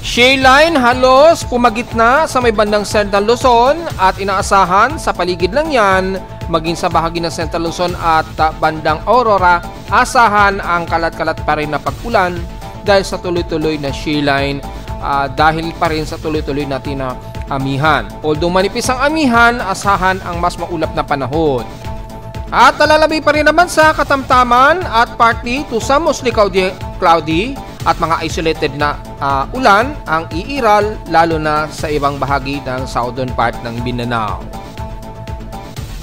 Shale line halos pumagitna sa may bandang Central Luzon at inaasahan sa paligid lang yan, maging sa bahagi ng Central Luzon at bandang Aurora, asahan ang kalat-kalat pa rin na pag-ulan dahil sa tuloy-tuloy na shale line, dahil pa rin sa tuloy-tuloy natin na amihan. Although manipis ang amihan, asahan ang mas maulap na panahon. At lalabay pa rin naman sa katamtaman at partly to some mostly cloudy at mga isolated na ulan ang iiral lalo na sa ibang bahagi ng southern part ng Mindanao.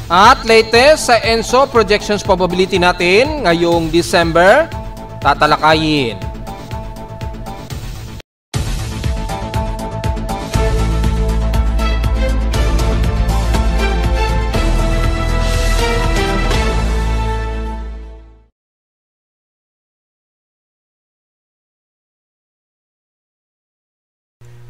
At latest sa ENSO projections probability natin ngayong December, tatalakayin.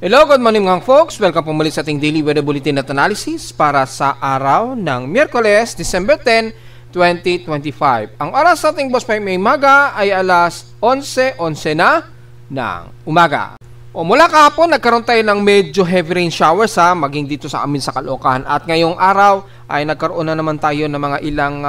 Hello, good morning mga folks. Welcome po muli sa ating daily weather bulletin at analysis para sa araw ng Miyerkules, December 10, 2025. Ang oras sa ating boss may maga ay alas 11:11 na ng umaga. Mula kahapon, nagkaroon tayo ng medyo heavy rain showers maging dito sa amin sa Caloocan. At ngayong araw ay nagkaroon na naman tayo ng mga ilang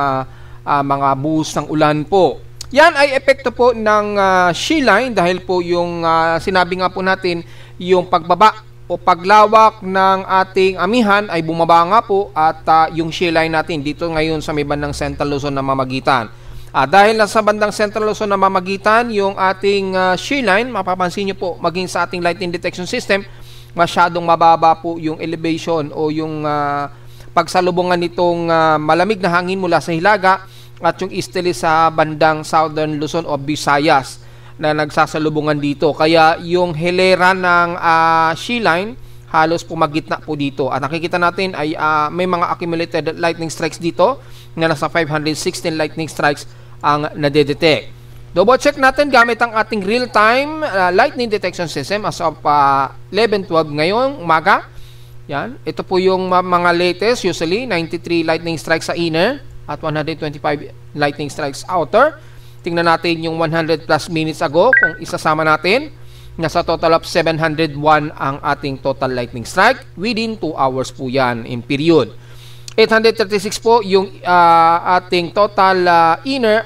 mga buhos ng ulan po. Yan ay epekto po ng shale line dahil po yung sinabi nga po natin, yung pagbaba o paglawak ng ating amihan ay bumaba nga po at yung shale line natin dito ngayon sa may bandang Central Luzon na mamagitan. Dahil nasa bandang Central Luzon na mamagitan yung ating shale line, mapapansin nyo po maging sa ating lightning detection system, masyadong mababa po yung elevation o yung pagsalubungan nitong malamig na hangin mula sa hilaga at yung easterly sa bandang Southern Luzon o Visayas na nagsasalubungan dito. Kaya yung hilera ng shale line halos pumagitna po dito. At nakikita natin ay may mga accumulated lightning strikes dito na nasa 516 lightning strikes ang nadedetect. Double check natin gamit ang ating real-time lightning detection system as of 11:12 ngayong umaga. Yan. Ito po yung mga latest, usually 93 lightning strikes sa inner at 125 lightning strikes outer. Tingnan natin yung 100 plus minutes ago kung isasama natin. Nasa total of 701 ang ating total lightning strike. Within 2 hours po yan in period. 836 po yung ating total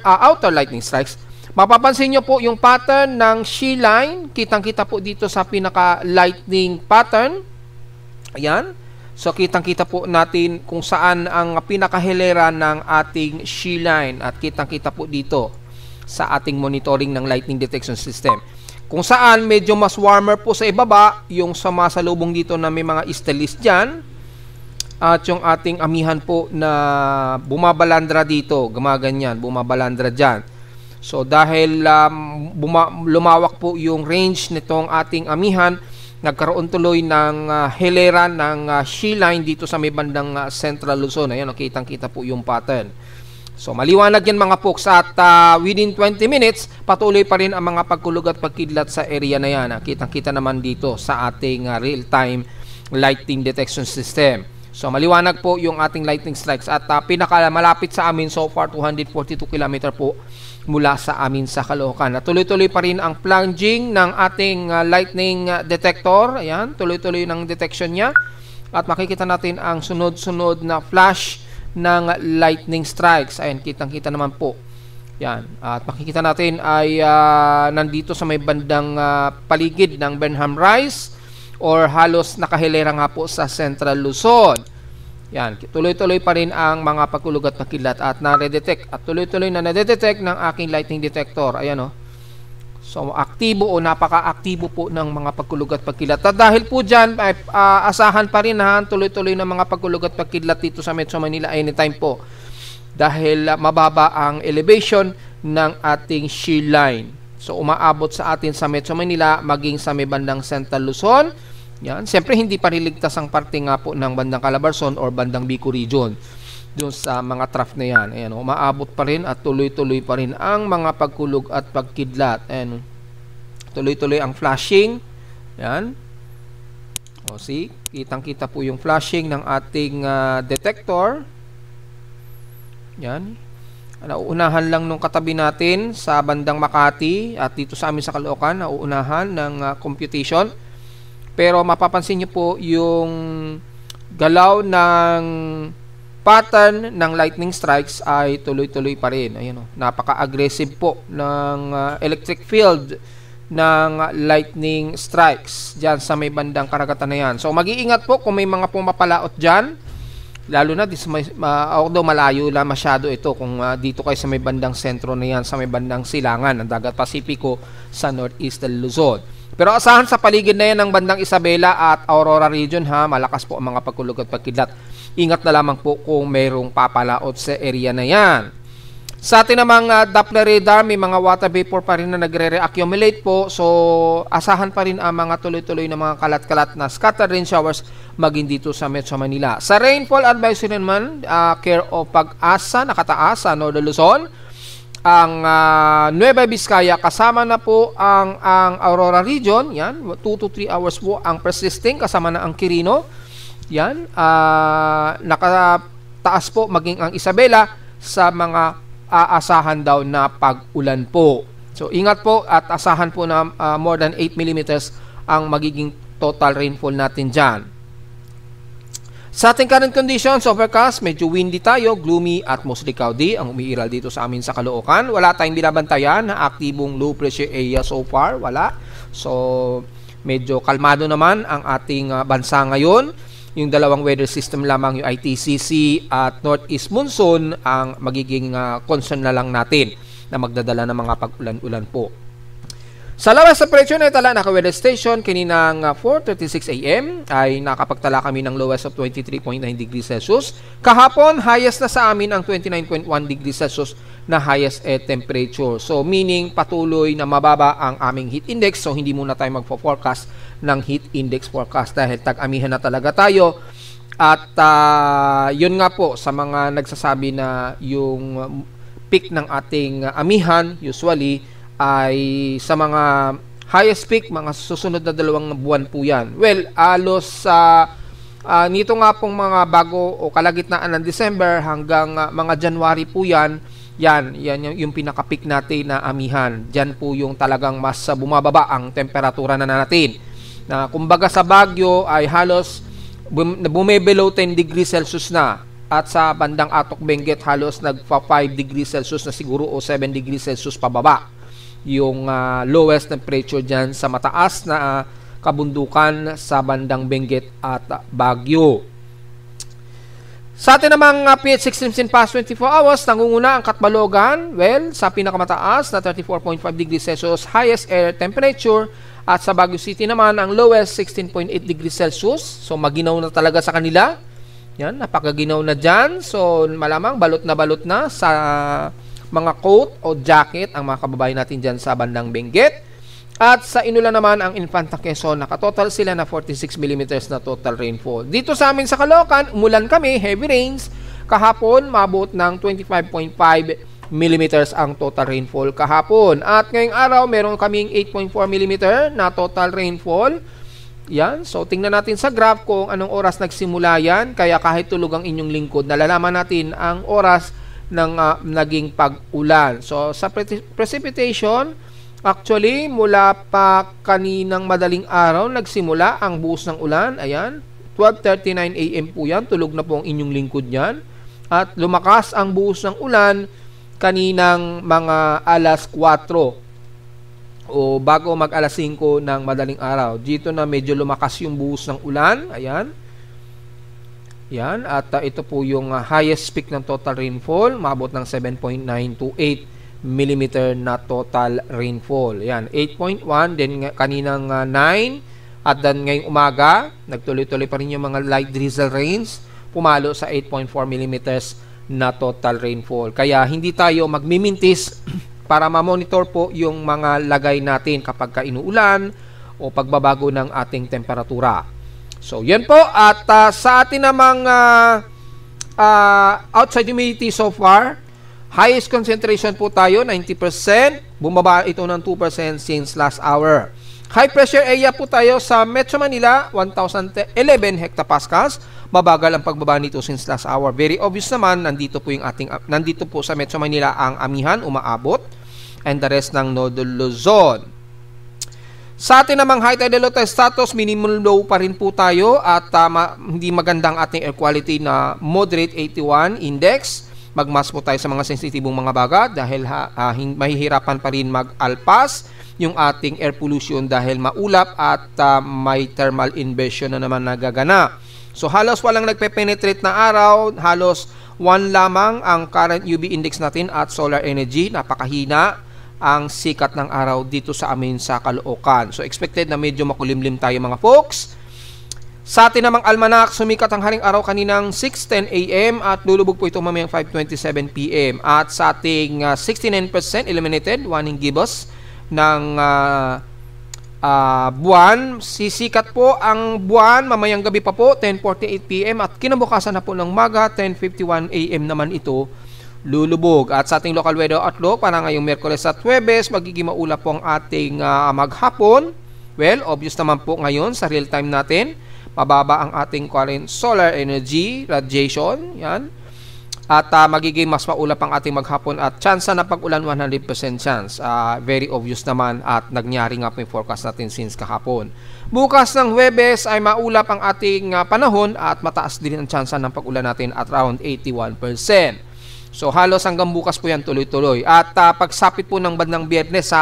outer lightning strikes. Mapapansin nyo po yung pattern ng shale line. Kitang-kita po dito sa pinaka-lightning pattern. Ayan. So kitang-kita po natin kung saan ang pinakahilera ng ating shale line. At kitang-kita po dito sa ating monitoring ng lightning detection system. Kung saan medyo mas warmer po sa ibaba, yung sumasalubong dito na may mga easterlies dyan, at yung ating amihan po na bumabalandra dito, gumaganyan, bumabalandra dyan. So dahil lumawak po yung range nitong ating amihan, nagkaroon tuloy ng hilera ng shale line dito sa may bandang Central Luzon. Ayan, kitang-kita po yung pattern. So maliwanag yan mga folks at within 20 minutes patuloy pa rin ang mga pagkulog at pagkidlat sa area na yan. Kitang-kita naman dito sa ating real-time lightning detection system. So maliwanag po yung ating lightning strikes at pinakamalapit sa amin so far 242 km po mula sa amin sa Caloocan. At tuloy-tuloy pa rin ang plunging ng ating lightning detector. Ayan, tuloy-tuloy ng detection niya. At makikita natin ang sunod-sunod na flash ng lightning strikes. Ayan, kitang-kita naman po. Yan. At makikita natin ay nandito sa may bandang paligid ng Burnham Rise or halos nakahilera nga po sa Central Luzon. Yan. Tuloy-tuloy pa rin ang mga pagkulog at pagkidlat at na-redetect at tuloy-tuloy na nadedetect ng aking lightning detector. Ayan o. So, aktibo o napaka-aktibo po ng mga pagkulog at pagkidlat. At dahil po dyan, asahan pa rin tuloy-tuloy ng mga pagkulog at pagkidlat dito sa Metro Manila anytime po. Dahil mababa ang elevation ng ating shale line. So, umaabot sa atin sa Metro Manila, maging sa may bandang Central Luzon. Yan. Siyempre, hindi pa niligtas ang parte nga po ng bandang Calabarzon or bandang Bicol Region. Doon sa mga trough na yan. Ayan, umaabot pa rin at tuloy-tuloy pa rin ang mga pagkulog at pagkidlat. Ayan, tuloy-tuloy ang flashing. Ayan. O see, kitang-kita po yung flashing ng ating detector. Ayan. Nauunahan lang nung katabi natin sa bandang Makati at dito sa amin sa Caloocan, nauunahan ng computation. Pero mapapansin nyo po yung galaw ng pattern ng lightning strikes ay tuloy-tuloy pa rin. Ayun, napaka-aggressive po ng electric field ng lightning strikes dyan sa may bandang karagatan na yan. So mag-iingat po kung may mga pumapalaot dyan, lalo na although malayo lang masyado ito kung dito kayo sa may bandang sentro na yan, sa may bandang silangan ng Dagat Pasipiko sa northeast ng Luzon. Pero asahan sa paligid na yan ng bandang Isabela at Aurora region, malakas po ang mga pagkulog at pagkidlat. Ingat na lamang po kung mayroong papalaot sa area na yan. Sa atin namang Doppler radar, may mga water vapor pa rin na nagre-accumulate po. So, asahan pa rin ang mga tuloy-tuloy na mga kalat-kalat na scattered rain showers maging dito sa Metro Manila. Sa rainfall advisory naman, care of Pag-asa, nakataas sa Northern Luzon. Ang Nueva Vizcaya, kasama na po ang Aurora region. Yan, 2 to 3 hours po ang persisting, kasama na ang Quirino. Yan, nakataas po maging ang Isabela sa mga aasahan daw na pag-ulan po. So, ingat po at asahan po na more than 8 millimeters ang magiging total rainfall natin dyan. Sa ating current conditions, overcast, medyo windy tayo, gloomy at mostly cloudy ang umiiral dito sa amin sa Caloocan. Wala tayong binabantayan na aktibong low pressure area so far, wala. So, medyo kalmado naman ang ating bansa ngayon. Yung dalawang weather system lamang, yung ITCC at Northeast Monsoon, ang magiging concern na lang natin na magdadala ng mga pag-ulan-ulan po. Sa lowest temperature na itala, naka-weather station, kaninang 4:36 AM ay nakapagtala kami ng lowest of 23.9 degrees Celsius. Kahapon, highest na sa amin ang 29.1 degrees Celsius na highest air temperature. So, meaning patuloy na mababa ang aming heat index. So, hindi muna tayo magpo-forecast ng heat index forecast dahil tag-amihan na talaga tayo. At yun nga po, sa mga nagsasabi na yung peak ng ating amihan, usually, ay sa mga highest peak, mga susunod na 2 buwan po yan. Well, alos nito nga pong mga bago o kalagitnaan ng December hanggang mga January po yan, yan yung pinaka-peak natin na amihan. Diyan po yung talagang mas bumababa ang temperatura na natin. Na kumbaga sa Baguio ay halos bumibelow 10 degrees Celsius na. At sa bandang Atok Benguet halos nagpa 5 degrees Celsius na siguro o 7 degrees Celsius pababa yung lowest temperature dyan sa mataas na kabundukan sa bandang Benguet at Baguio. Sa atin namang PH 16 past 24 hours, nangunguna ang Catbalogan, well, sa pinakamataas na 34.5 degrees Celsius highest air temperature, at sa Baguio City naman ang lowest 16.8 degrees Celsius. So maginaw na talaga sa kanila. Yan, napakaginaw na dyan. So malamang balot na sa mga coat o jacket ang mga kababayan natin dyan sa bandang Benguet. At sa Inulan naman ang Infanta Quezon, nakatotal sila na 46 millimeters na total rainfall. Dito sa amin sa Caloocan, umulan kami, heavy rains. Kahapon, mabot ng 25.5 millimeters ang total rainfall kahapon. At ngayong araw, meron kaming 8.4 millimeter na total rainfall. Yan, so tingnan natin sa graph kung anong oras nagsimula yan. Kaya kahit tulog ang inyong lingkod, nalalaman natin ang oras ng naging pag-ulan. So sa precipitation, actually mula pa kaninang madaling araw nagsimula ang buhos ng ulan. Ayan, 12:39 AM po yan, tulog na po ang inyong lingkod yan. At lumakas ang buhos ng ulan kaninang mga alas 4 o bago mag alas 5 ng madaling araw. Dito na medyo lumakas yung buhos ng ulan. Ayan. Yan, at ito po yung highest peak ng total rainfall, maabot ng 7.928 mm na total rainfall. Yan, 8.1, then kaninang 9, at then ngayong umaga, nagtuloy-tuloy pa rin yung mga light drizzle rains, pumalo sa 8.4 mm na total rainfall. Kaya hindi tayo magmimintis para ma-monitor po yung mga lagay natin kapag inuulan o pagbabago ng ating temperatura. So, yan po. At sa atin namang outside humidity so far, highest concentration po tayo, 90%. Bumaba ito ng 2% since last hour. High pressure area po tayo sa Metro Manila, 1,011 hectopascals. Mabagal ang pagbaba nito since last hour. Very obvious naman, nandito po sa Metro Manila ang amihan, umaabot. And the rest ng Northern Luzon. Sa atin namang high tide low tide status, minimum low pa rin po tayo at hindi magandang ating air quality na moderate 81 index. Magmas po tayo sa mga sensitibong mga baga dahil mahihirapan pa rin mag-alpas yung ating air pollution dahil maulap at may thermal inversion na naman nagagana. So halos walang nagpe-penetrate na araw, halos 1 lamang ang current UV index natin at solar energy, napakahina ang sikat ng araw dito sa amin sa Caloocan. So expected na medyo makulimlim tayo mga folks. Sa atin namang almanac, sumikat ang haring araw kaninang 6:10 AM at lulubog po ito mamayang 5:27 PM. At sa ating 69% illuminated, waning gibbous ng buwan, sisikat po ang buwan mamayang gabi pa po 10:48 PM at kinabukasan na po ng maga 10:51 AM naman ito lulubog. At sa ating local weather outlook para ngayong Miyerkules at Huwebes, magiging maulap po ang ating maghapon. Well, obvious naman po ngayon sa real time natin, mababa ang ating current solar energy radiation, yan. At magiging mas maulap ang ating maghapon at chance na pag-ulan 100% chance. Very obvious naman at nagyari nga po yung forecast natin since kahapon. Bukas ng Huwebes ay maulap ang ating panahon at mataas din ang chance ng pag-ulan natin at around 81%. So halos hanggang bukas po yan tuloy-tuloy. At pagsapit po ng bandang Biyernes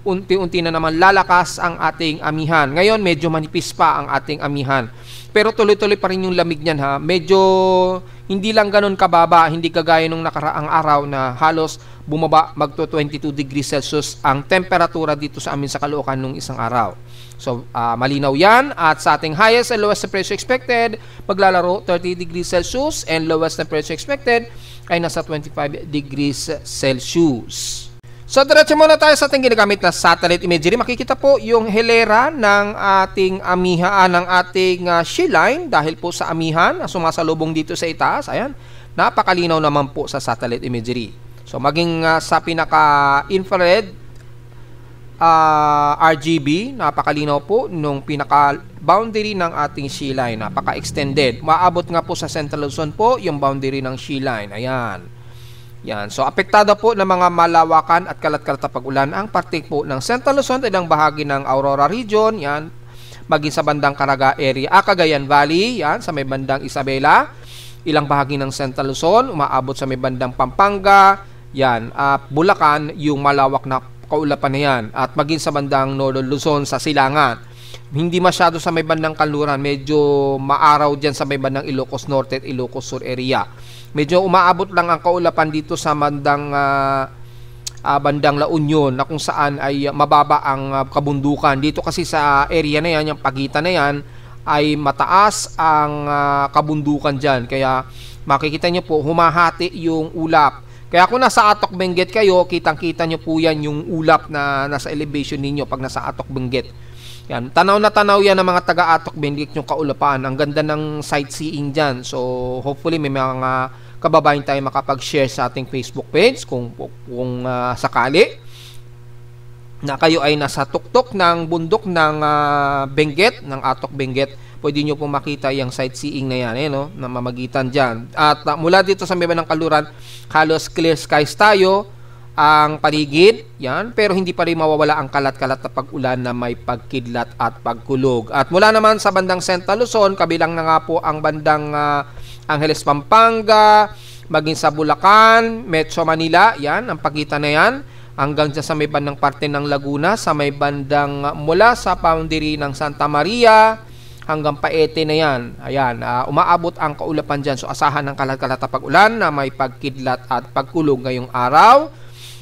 unti-unti na naman lalakas ang ating amihan. Ngayon medyo manipis pa ang ating amihan. Pero tuloy-tuloy pa rin yung lamig niyan ha. Medyo hindi lang ganun kababa, hindi kagaya nung nakaraang araw na halos bumaba magto 22 degrees Celsius ang temperatura dito sa amin sa Caloocan nung isang araw. So malinaw yan at sa ating highest and lowest temperature expected, maglalaro 30 degrees Celsius and lowest temperature expected ay nasa 25 degrees Celsius. So, diretso muna tayo sa ating ginagamit na satellite imagery. Makikita po yung hilera ng ating amihan, ng ating shield line dahil po sa amihan na sumasalubong dito sa itaas. Ayan, napakalinaw naman po sa satellite imagery. So, maging sa pinaka-infrared RGB, napakalinaw po nung pinaka-boundary ng ating shield line. Napaka-extended. Maabot nga po sa Central Luzon po yung boundary ng shield line. Ayan. Yan. So, apektado po ng mga malawakan at kalat-kalat na pag-ulan ang parte po ng Central Luzon at ilang bahagi ng Aurora Region. Yan. Maging sa bandang Caraga area, Cagayan Valley. Yan. Sa may bandang Isabela. Ilang bahagi ng Central Luzon. Umaabot sa may bandang Pampanga. Yan. Bulacan, yung malawak na kaulapan na yan. At maging sa bandang Northern Luzon sa Silangan. Hindi masyado sa may bandang Kanluran. Medyo maaraw dyan sa may bandang Ilocos Norte at Ilocos Sur area. Medyo umaabot lang ang kaulapan dito sa bandang La Union na kung saan ay mababa ang kabundukan. Dito kasi sa area na yan, yung pagitan na yan, ay mataas ang kabundukan dyan. Kaya makikita nyo po, humahati yung ulap. Kaya kung nasa Atok Benguet kayo, kitang-kita nyo po yan yung ulap na nasa elevation ninyo pag nasa Atok Benguet. Yan, tanaw na tanaw yan ng mga taga-Atok Benguet yung kaulapan. Ang ganda ng sightseeing dyan. So, hopefully may mga kababayan tayo makapag-share sa ating Facebook page kung sakali na kayo ay nasa tuktok ng bundok ng Benguet, ng Atok Benguet. Pwede nyo pong makita yung sightseeing na yan, no? Na mamagitan dyan. At mula dito sa may ng Kanluran, halos clear skies tayo ang paligid, yan, pero hindi pa rin mawawala ang kalat-kalat na pag-ulan na may pagkidlat at pagkulog. At mula naman sa bandang Central Luzon, kabilang na nga po ang bandang Angeles, Pampanga, maging sa Bulacan, Metro Manila, yan, ang pagitan na yan, hanggang dyan sa may bandang parte ng Laguna, sa may bandang mula sa boundary ng Santa Maria, hanggang Paete na yan. Ayan, umaabot ang kaulapan dyan. So, asahan ng kalat-kalat na pag-ulan na may pagkidlat at pagkulog ngayong araw.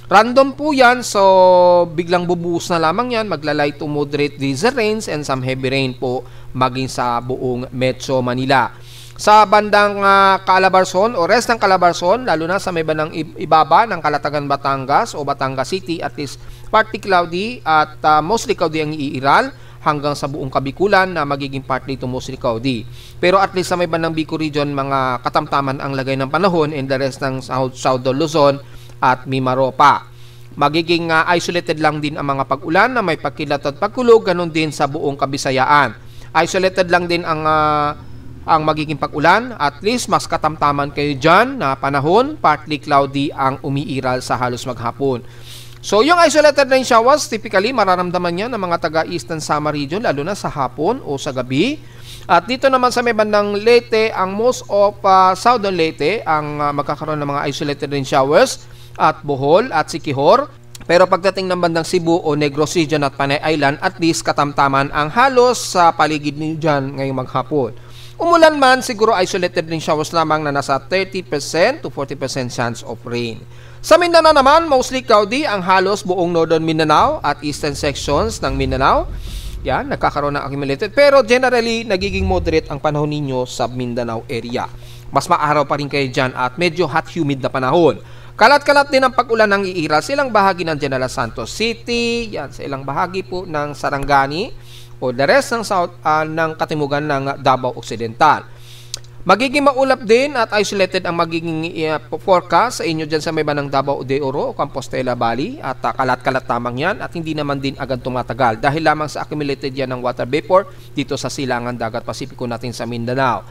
Random po yan, so biglang bubuhos na lamang yan, magla-light to moderate drizzle rains and some heavy rain po maging sa buong Metro Manila. Sa bandang Calabarzon o rest ng Calabarzon, lalo na sa may bandang ibaba ng Calatagan, Batangas o Batangas City, at least partly cloudy at mostly cloudy ang iiral hanggang sa buong Kabikulan na magiging partly to mostly cloudy. Pero at least sa may bandang Bicol Region, mga katamtaman ang lagay ng panahon and the rest ng Southern Luzon at Mimaropa. Magiging isolated lang din ang mga pag-ulan na may pagkilat at pagkulog, ganun din sa buong Kabisayaan. Isolated lang din ang magiging pag-ulan, at least mas katamtaman kayo dyan na panahon, partly cloudy ang umiiral sa halos maghapon. So, yung isolated rain showers, typically, mararamdaman yan ng mga taga-Eastern Samar region, lalo na sa hapon o sa gabi. At dito naman sa may bandang Leyte, ang most of Southern Leyte, ang magkakaroon ng mga isolated rain showers, at Bohol at Siquijor. Pero pagdating ng bandang Cebu o Negros Region at Panay Island, at least katamtaman ang halos sa paligid niyo dyan ngayong maghapon. Umulan man, siguro isolated rain showers lamang na nasa 30% to 40% chance of rain. Sa Mindanao naman, mostly cloudy ang halos buong Northern Mindanao at Eastern sections ng Mindanao. Yan, nagkakaroon ng accumulated. Pero generally, nagiging moderate ang panahon ninyo sa Mindanao area. Mas maaraw pa rin kayo dyan at medyo hot humid na panahon. Kalat-kalat din ang pag-ulan ng iiral sa ilang bahagi ng General Santos City, yan, sa ilang bahagi po ng Sarangani, o the rest ng south ng katimugan ng Davao Occidental. Magiging maulap din at isolated ang magiging forecast sa inyo dyan sa may bandang Davao de Oro o Compostela Valley at kalat-kalat tamang yan at hindi naman din agad tumatagal dahil lamang sa accumulated yan ng water vapor dito sa silangan dagat Pasipiko natin sa Mindanao.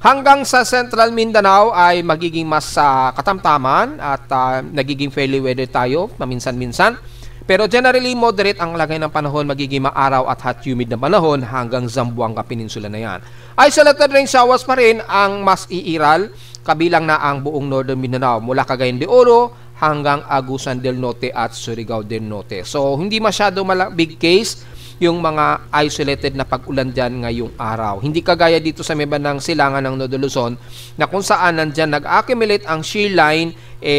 Hanggang sa Central Mindanao ay magiging mas katamtaman at nagiging fairly weather tayo paminsan-minsan. Pero generally, moderate ang lagay ng panahon, magiging maaraw at hot humid na panahon hanggang Zamboanga Peninsula na yan. Isolated rain showers pa rin ang mas iiral, kabilang na ang buong Northern Mindanao, mula Cagayan de Oro hanggang Agusan del Norte at Surigao del Norte. So, hindi masyado big case yung mga isolated na pag-ulan dyan ngayong araw. Hindi kagaya dito sa may bandang silangan ng Northern Luzon na kung saan nandyan nag-accumulate ang shear line,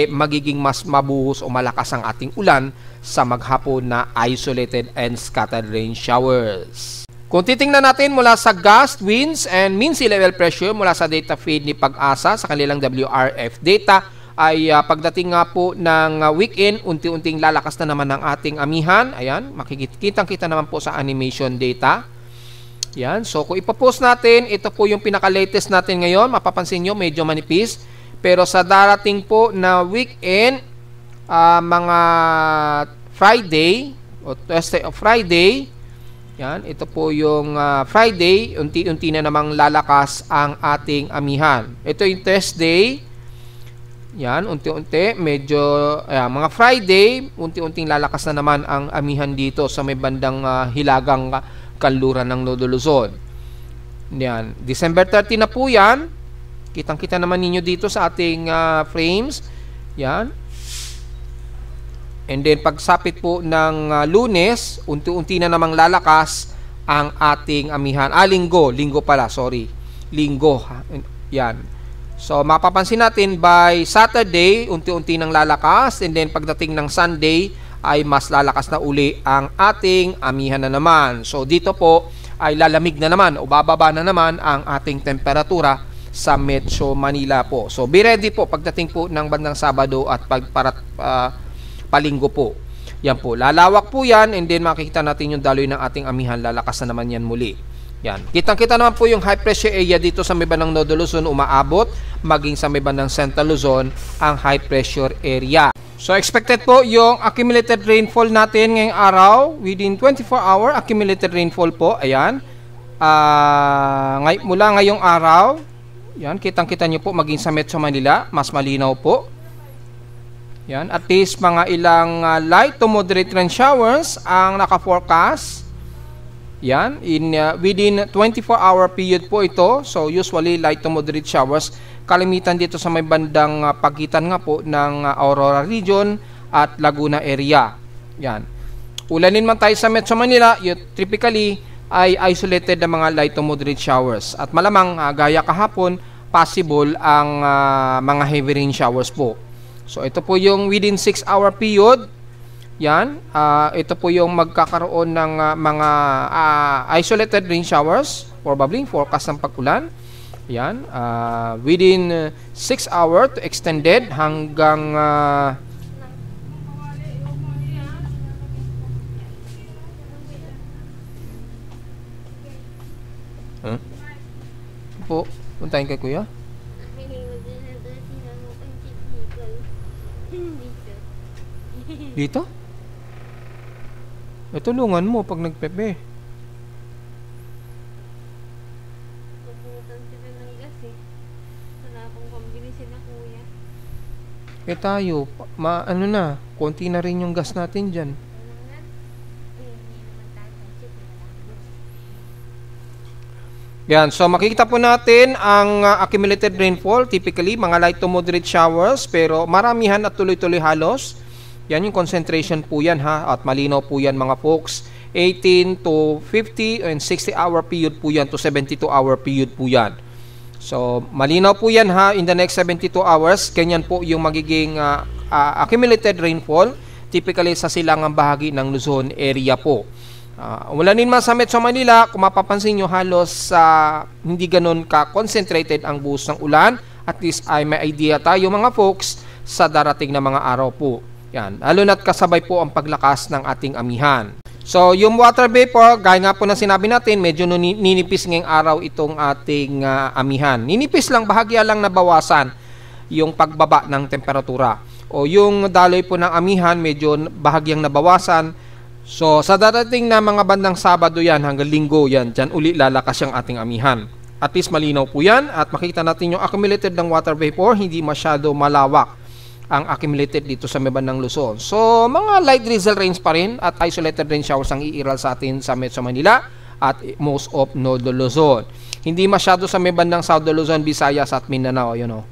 magiging mas mabuhos o malakas ang ating ulan sa maghapon na isolated and scattered rain showers. Kung titingnan natin mula sa gust, winds, and mean sea level pressure mula sa data feed ni Pag-asa sa kanilang WRF data, ay pagdating nga po ng weekend, unti-unting lalakas na naman ang ating amihan. Ayan, makikita naman po sa animation data. Yan, so kung ipopost natin, ito po yung pinaka-latest natin ngayon. Mapapansin nyo, medyo manipis. Pero sa darating po na weekend, mga Friday o Thursday o Friday, yan, ito po yung Friday, unti-unti na namang lalakas ang ating amihan. Ito yung Thursday, yan, unti-unti, medyo, mga Friday, unti-unting lalakas na naman ang amihan dito sa may bandang hilagang kanluran ng Northern Luzon. Yan, December 30 na po yan. Kitang-kita naman ninyo dito sa ating frames. Yan. And then pagsapit po ng Lunes, unti-unti na namang lalakas ang ating amihan. Linggo pala, sorry. Linggo. Yan. So mapapansin natin by Saturday, unti-unti nang lalakas, and then pagdating ng Sunday ay mas lalakas na uli ang ating amihan na naman. So dito po ay lalamig na naman o bababa na naman ang ating temperatura sa Metro Manila po. So be ready po pagdating po ng bandang Sabado at Palinggo po. Yan po, lalawak po yan, and then makikita natin yung daloy ng ating amihan, lalakas na naman yan muli. Yan. Kitang-kita naman po yung high pressure area dito sa may bandang Northern Luzon umaabot, maging sa may bandang Central Luzon ang high pressure area. So expected po yung accumulated rainfall natin ngayong araw within 24-hour accumulated rainfall po. Ayan. Mula ngayong araw, yan, kitang-kita nyo po maging sa Metro Manila, mas malinaw po. Yan, at least mga ilang light to moderate rain showers ang naka-forecast. Yan, within 24-hour period po ito. So usually light to moderate showers kalimitan dito sa may bandang pagitan nga po ng Aurora region at Laguna area. Yan. Ulanin man tayo sa Metro Manila, typically ay isolated na mga light to moderate showers. At malamang gaya kahapon, possible ang mga heavy rain showers po. So ito po yung within 6-hour period. Yan, ito po yung magkakaroon ng mga isolated rain showers, probably forecast ng pag-ulan. Yan, within 6 hours to extended hanggang po, puntahin kay kuya. Dito? Tulungan mo pag nagpepe. Pupuntan sila ng gas eh. Wala akong pambili sila kuya. Eh tayo, ano na, konti na rin yung gas natin dyan. Yan, so makikita po natin ang accumulated rainfall, typically mga light to moderate showers, pero maramihan at tuloy-tuloy halos. Yan yung concentration po yan ha, at malinaw po yan mga folks. 18 to 50 and 60 hour period po yan to 72 hour period po yan. So malinaw po yan ha, in the next 72 hours, ganyan po yung magiging accumulated rainfall, typically sa silangang bahagi ng Luzon area po. Ulanin man sa Metro Manila, kung mapapansin nyo halos hindi ganun ka-concentrated ang buhos ng ulan. At least ay may idea tayo mga folks sa darating na mga araw po. Yan, lalo na't kasabay po ang paglakas ng ating amihan. So yung water vapor, gaya nga po na sinabi natin, medyo ninipis ngayong araw itong ating amihan. Ninipis lang, bahagya lang nabawasan yung pagbaba ng temperatura. O yung daloy po ng amihan, medyo bahagyang nabawasan. So, sa darating na mga bandang Sabado yan hanggang Linggo yan, dyan uli lalakas yung ating amihan. At least malinaw po yan at makita natin yung accumulated ng water vapor, hindi masyado malawak ang accumulated dito sa may bandang Luzon. So, mga light drizzle rains pa rin at isolated rain showers ang iiral sa atin sa Metro Manila at most of Northern Luzon. Hindi masyado sa may bandang Southern Luzon, Visayas at Mindanao, yun o.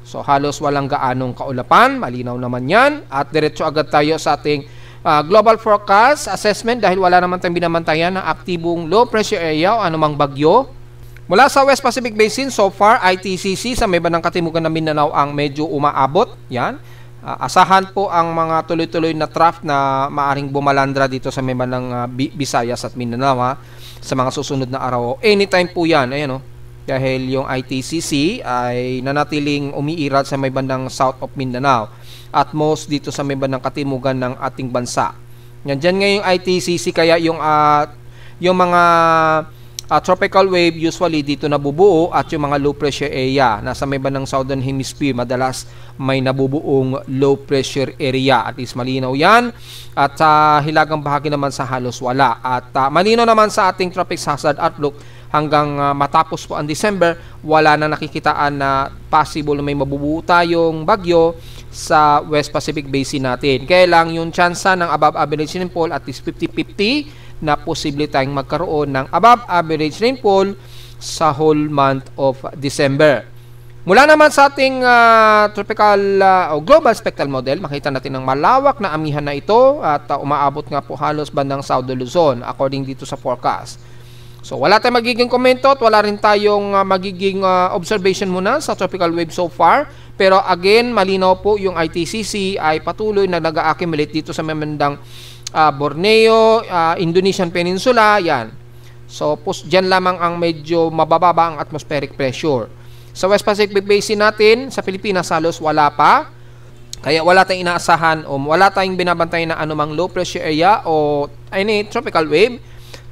So, halos walang gaanong kaulapan, malinaw naman yan. At diretso agad tayo sa ating global forecast assessment dahil wala naman tayong binabantayan ng aktibong low pressure area o anumang bagyo. Mula sa West Pacific Basin, so far, ITCC sa may bandang katimugan ng Mindanao ang medyo umaabot. Yan. Asahan po ang mga tuloy-tuloy na trough na maaring bumalandra dito sa may bandang Visayas at Mindanao sa mga susunod na araw. Anytime po yan. Ayan, dahil yung ITCC ay nanatiling umiiral sa may bandang south of Mindanao at most dito sa may bandang katimugan ng ating bansa. Yan dyan ngayong ITCC, kaya yung mga tropical wave usually dito nabubuo at yung mga low pressure area nasa may bandang southern hemisphere madalas may nabubuong low pressure area. At least malinaw yan. At sa hilagang bahagi naman sa halos wala. At malinaw naman sa ating traffic hazard outlook hanggang matapos po ang December, wala na nakikitaan na possible may mabubuo tayong bagyo sa West Pacific Basin natin. Kaya lang yung tsansa ng above average rainfall at least 50-50 na posible tayong magkaroon ng above average rainfall sa whole month of December. Mula naman sa ating tropical o global spectral model, makita natin ang malawak na amihan na ito at umaabot nga po halos bandang Southern Luzon according dito sa forecast. So wala tayong magiging komento at wala rin tayong magiging observation muna sa tropical wave so far. Pero again, malinaw po yung ITCC ay patuloy na nag-accumulate dito sa mamandang Borneo, Indonesian Peninsula, yan. So dyan lamang ang medyo mabababa ang atmospheric pressure. Sa West Pacific Basin natin, sa Pilipinas halos wala pa. Kaya wala tayong inaasahan o wala tayong binabantayan na anumang low pressure area o any tropical wave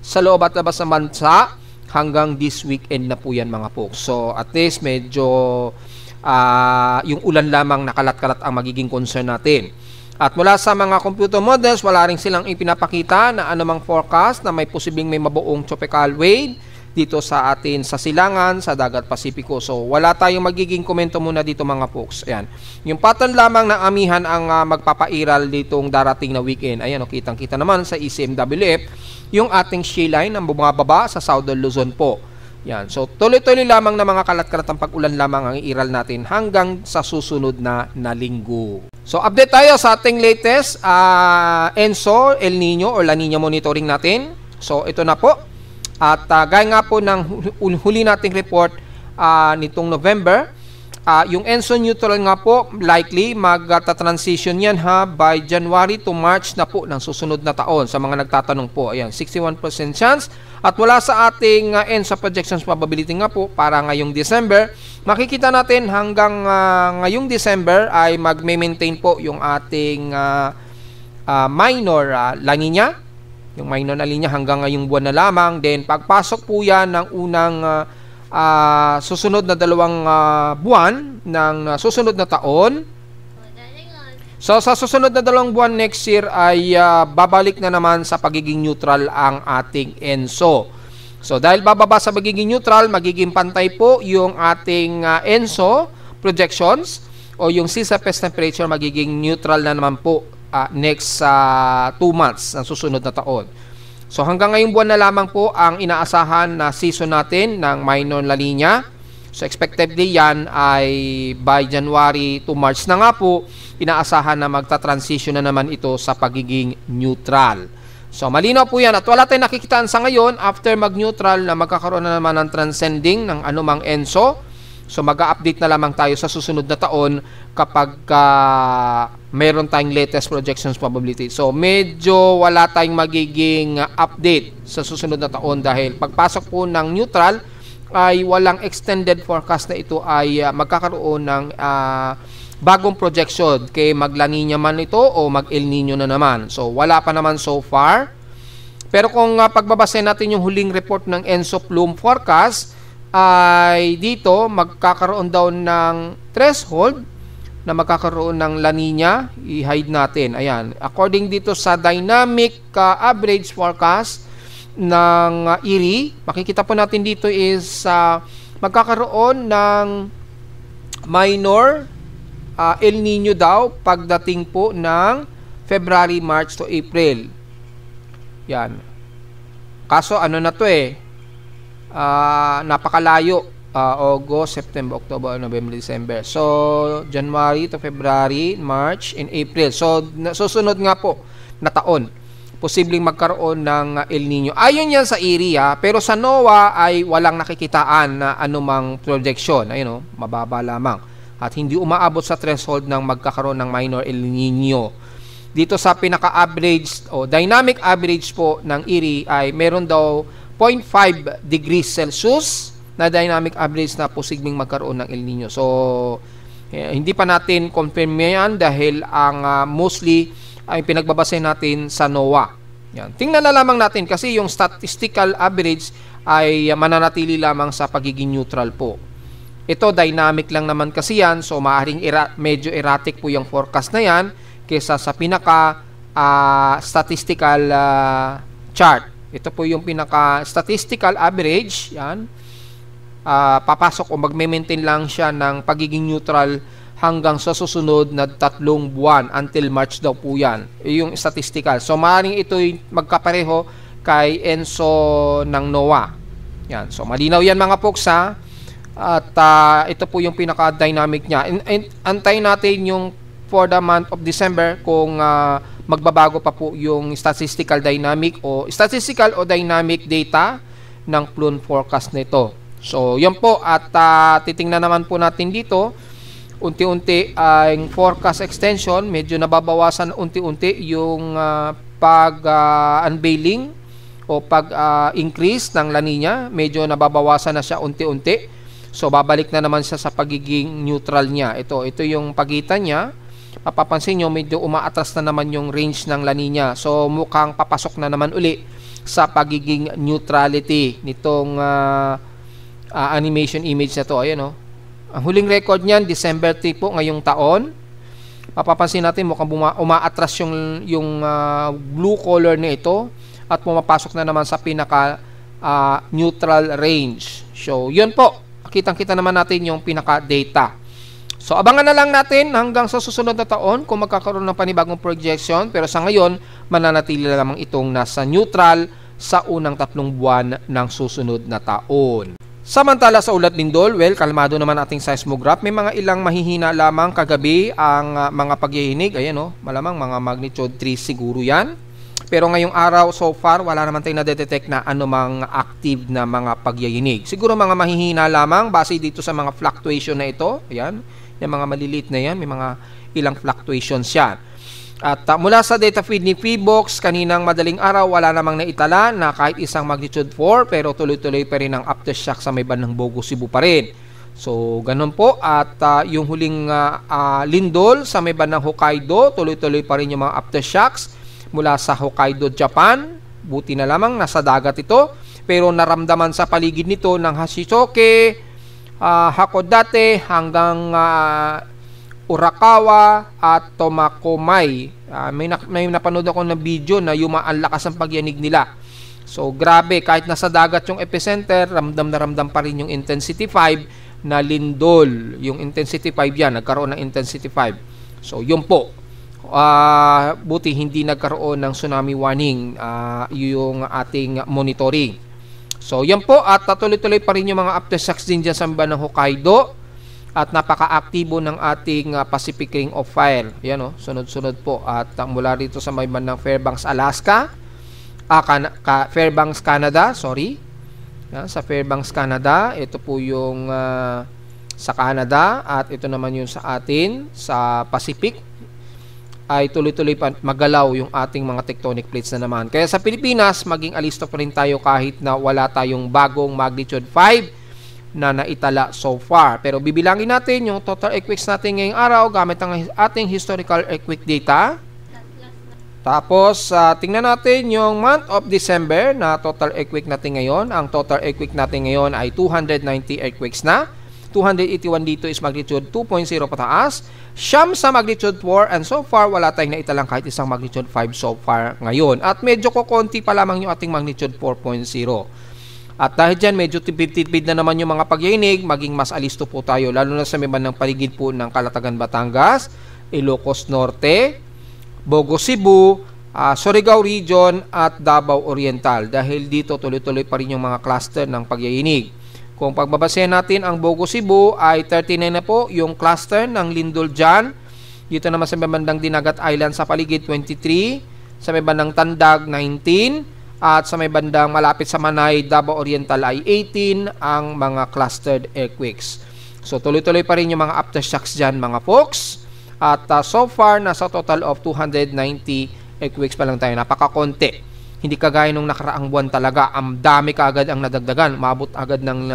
sa loob at labas ng bansa hanggang this weekend na po yan mga folks. So at least medyo yung ulan lamang na kalat-kalat ang magiging concern natin. At mula sa mga computer models, wala rin silang ipinapakita na anumang forecast na may posibleng may mabuong tropical wave dito sa atin sa silangan sa Dagat Pasipiko. So wala tayong magiging komento muna dito mga folks. Ayan. Yung pattern lamang ng amihan ang magpapairal ditong darating na weekend. Ayan, kitang-kita naman sa ECMWF yung ating shear line ang bumababa sa Southern Luzon po. Yan. So tuloy-tuloy lamang na mga kalat-kalatang pag-ulan lamang ang iiral natin hanggang sa susunod na linggo. So update tayo sa ating latest ENSO, El Nino or La Nina monitoring natin. So ito na po. At gaya nga po ng huli nating report nitong November, yung ENSO neutral nga po, likely magta-transition yan by January to March na po ng susunod na taon sa mga nagtatanong po. Ayan, 61% chance. At wala sa ating ENSO projections probability nga po para ngayong December, makikita natin hanggang ngayong December ay mag-maintain po yung ating minor La Nina. Yung minor na linya hanggang ngayong buwan na lamang. Then pagpasok po yan ng unang susunod na 2 buwan ng susunod na taon. So sa susunod na 2 buwan next year ay babalik na naman sa pagiging neutral ang ating ENSO. So dahil bababa sa pagiging neutral, magiging pantay po yung ating ENSO projections o yung sea surface temperature magiging neutral na naman po next 2 months ng susunod na taon. So hanggang ngayong buwan na lamang po ang inaasahan na season natin ng minor La Nina. So expectedly yan ay by January to March na nga po, inaasahan na magta-transition na naman ito sa pagiging neutral. So malinaw po yan at wala tayong nakikitaan sa ngayon after mag-neutral na magkakaroon na naman ng transcending ng anumang ENSO. So mag-update na lamang tayo sa susunod na taon kapag mayroon tayong latest projections probability. So medyo wala tayong magiging update sa susunod na taon dahil pagpasok po ng neutral ay walang extended forecast na ito ay magkakaroon ng bagong projection kay mag-La Nina man ito o mag-El Nino na naman. So wala pa naman so far. Pero kung pagbabasahin natin yung huling report ng ENSO plume forecast, ay dito magkakaroon daw ng threshold na magkakaroon ng La Nina. I-hide natin. Ayan. According dito sa dynamic average forecast ng ERI, makikita po natin dito is magkakaroon ng minor El Nino daw pagdating po ng February, March to April. Yan. Kaso ano na to napakalayo. August, September, October, November, December. So, January to February, March, and April. So, susunod nga po na taon, posibleng magkaroon ng El Nino. Ayon yan sa ERI, pero sa NOAA ay walang nakikitaan na anumang projection. Ayun, mababa lamang. At hindi umaabot sa threshold ng magkakaroon ng minor El Nino. Dito sa pinaka-average o dynamic average po ng ERI ay meron daw 0.5 degrees Celsius na dynamic average na posibleng magkaroon ng El Nino. So, hindi pa natin confirm yan dahil ang mostly ay pinagbabase natin sa NOAA. Yan. Tingnan na lamang natin kasi yung statistical average ay mananatili lamang sa pagiging neutral po. Ito, dynamic lang naman kasi yan. So, maaaring medyo erratic po yung forecast na yan kaysa sa pinaka statistical chart. Ito po yung pinaka statistical average. Yan. Papasok o magme-maintain lang siya ng pagiging neutral hanggang sa susunod na 3 buwan until March daw po yan. Yung statistical. So, maaaring ito'y magkapareho kay ENSO ng NOAA. Yan. So, malinaw yan mga folks ha. At ito po yung pinaka-dynamic niya. Antayin natin yung for the month of December kung magbabago pa po yung statistical dynamic data ng plume forecast nito. So, yan po. At titingnan naman po natin dito. Unti-unti ang forecast extension. Medyo nababawasan unti-unti yung pag-unveiling o pag-increase ng La Nina. Medyo nababawasan na siya unti-unti. So, babalik na naman siya sa pagiging neutral niya. Ito yung pagitan niya. Mapapansin nyo, medyo umaatras na naman yung range ng La Nina. So, mukhang papasok na naman uli sa pagiging neutrality nitong animation image na to. Ayan, ang huling record niyan, December 3 po ngayong taon. Mapapansin natin, mukhang umaatras yung blue color na ito at pumapasok na naman sa pinaka neutral range. So, yun po. Kitang-kita naman natin yung pinaka-data. So, abangan na lang natin hanggang sa susunod na taon kung magkakaroon ng panibagong projection. Pero sa ngayon, mananatili lamang itong nasa neutral sa unang 3 buwan ng susunod na taon. Samantala sa ulat lindol, kalmado naman ating seismograph. May mga ilang mahihina lamang kagabi ang mga paghihinig. Ayan malamang mga magnitude 3 siguro yan. Pero ngayong araw, so far, wala naman tayong nadetect na anumang active na mga pagyayinig. Siguro mga mahihina lamang base dito sa mga fluctuation na ito. Ayan, yung mga maliliit na yan, may mga ilang fluctuations yan. At mula sa data feed ni Pbox, kaninang madaling araw, wala namang naitala na kahit isang magnitude 4, pero tuloy-tuloy pa rin ang aftershock sa may bandang Bogo, Cebu pa rin. So, ganun po. At yung huling lindol sa may bandang Hokkaido, tuloy-tuloy pa rin yung mga aftershocks mula sa Hokkaido, Japan. Buti na lamang nasa dagat ito, pero naramdaman sa paligid nito ng Hashisoke, Hakodate hanggang Urakawa at Tomakomai. May napanood ako ng video na ang lakas ng pagyanig nila. So grabe, kahit nasa dagat yung epicenter, ramdam na ramdam pa rin yung intensity 5 na lindol. Yung intensity 5 yan, nagkaroon ng intensity 5. So, yun po. Buti hindi nagkaroon ng tsunami warning yung ating monitoring. So, yan po. At tuloy-tuloy pa rin yung mga aftershocks din dyan sa ng Hokkaido. At napaka-aktibo ng ating Pacific Ring of Fire. Yan, sunod-sunod po. At mula rito sa may bandang Fairbanks, Alaska. Fairbanks, Canada. Sorry. Yan, sa Fairbanks, Canada. Ito po yung sa Canada. At ito naman yung sa atin, sa Pacific. Ay tuloy-tuloy pa magalaw yung ating mga tectonic plates na naman. Kaya sa Pilipinas, maging alisto pa rin tayo kahit na wala tayong bagong magnitude 5 na naitala so far. Pero bibilangin natin yung total earthquakes natin ngayong araw gamit ang ating historical earthquake data. Tapos, tingnan natin yung month of December na total earthquake natin ngayon. Ang total earthquake natin ngayon ay 290 earthquakes na. 281 dito is magnitude 2.0 pataas. Siyam sa magnitude 4 and so far wala tayong naitalang kahit isang magnitude 5 so far ngayon. At medyo kukonti pa lamang yung ating magnitude 4.0. At dahil dyan medyo tipid-tipid na naman yung mga pagyinig, maging mas alisto po tayo lalo na sa may bandang paligid po ng Calatagan, Batangas, Ilocos Norte, Bogo, Cebu, Surigao Region at Davao Oriental. Dahil dito tuloy-tuloy pa rin yung mga cluster ng pagyinig. Kung pagbabasehan natin ang Bogo, Cebu ay 39 na po yung cluster ng lindol dyan. Dito naman sa may bandang Dinagat Island sa paligid 23, sa may bandang Tandag 19, at sa may bandang malapit sa Manay, Davao Oriental ay 18 ang mga clustered earthquakes. So tuloy-tuloy pa rin yung mga aftershocks dyan mga folks. At so far nasa total of 290 earthquakes pa lang tayo. Napakakonti. Hindi kagaya nung nakaraang buwan talaga. Ang dami kaagad ang nadagdagan. Maabot agad ng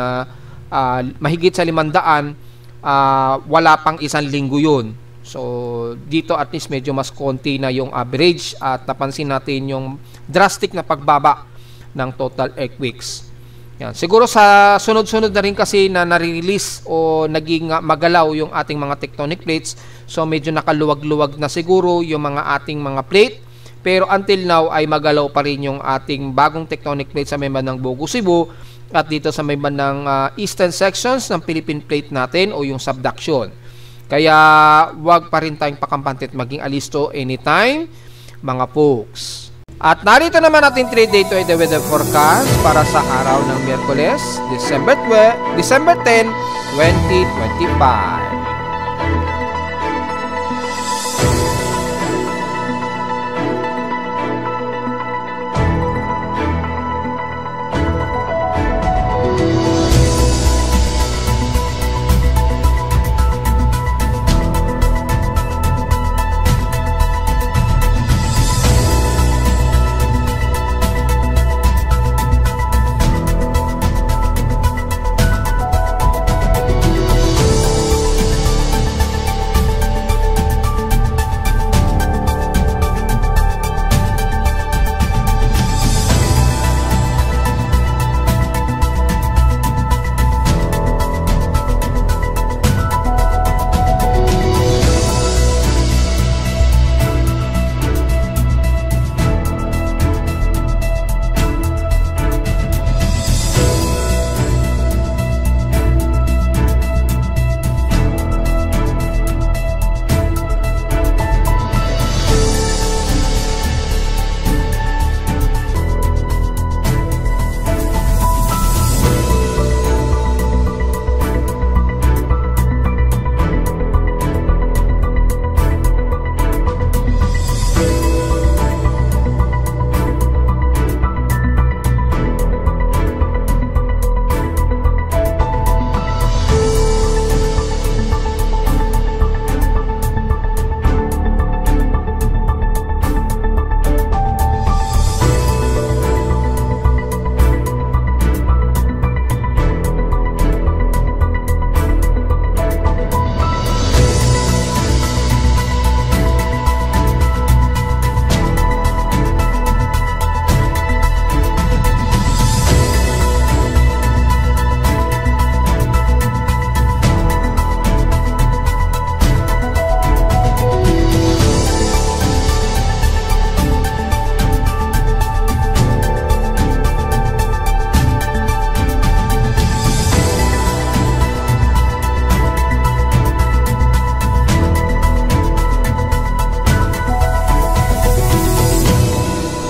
mahigit sa 500. Wala pang isang linggo yun. So, dito at least medyo mas konti na yung average. At napansin natin yung drastic na pagbaba ng total earthquakes. Yan. Siguro sa sunod-sunod na rin kasi na nare-release o naging magalaw yung ating mga tectonic plates. So, medyo nakaluwag-luwag na siguro yung mga ating mga plate. Pero until now ay magalaw pa rin yung ating bagong tectonic plate sa may bandang Bogo, Cebu at dito sa may bandang eastern sections ng Philippine plate natin o yung subduction. Kaya wag pa rin tayong pakampante at maging alisto anytime mga folks. At narito naman natin 3-day to the weather forecast para sa araw ng Miyerkules, December 10, 2025.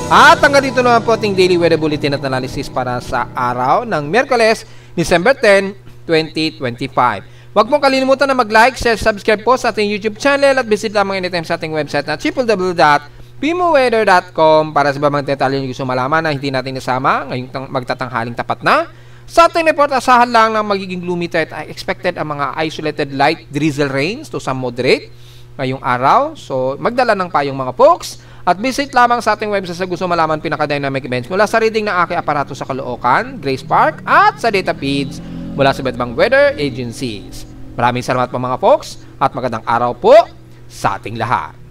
At hanggang dito naman po ating daily weather bulletin at analysis para sa araw ng Miyerkules, December 10, 2025. Huwag mong kalilimutan na mag-like, share, subscribe po sa ating YouTube channel at visit lamang anytime sa ating website na www.pimoweather.com para sa mga detalye nyo gusto malaman na hindi natin nasama ngayong magtatanghaling tapat na. Sa ating report, asahan lang ng magiging gloomy threat ay expected ang mga isolated light drizzle rains to some moderate ngayong araw. So, magdala ng payong mga folks. At visit lamang sa ating website sa gusto malaman pinaka-dynamic events mula sa reading ng aking aparato sa Caloocan, Grace Park, at sa data feeds mula sa iba't ibang weather agencies. Maraming salamat po mga folks at magandang araw po sa ating lahat.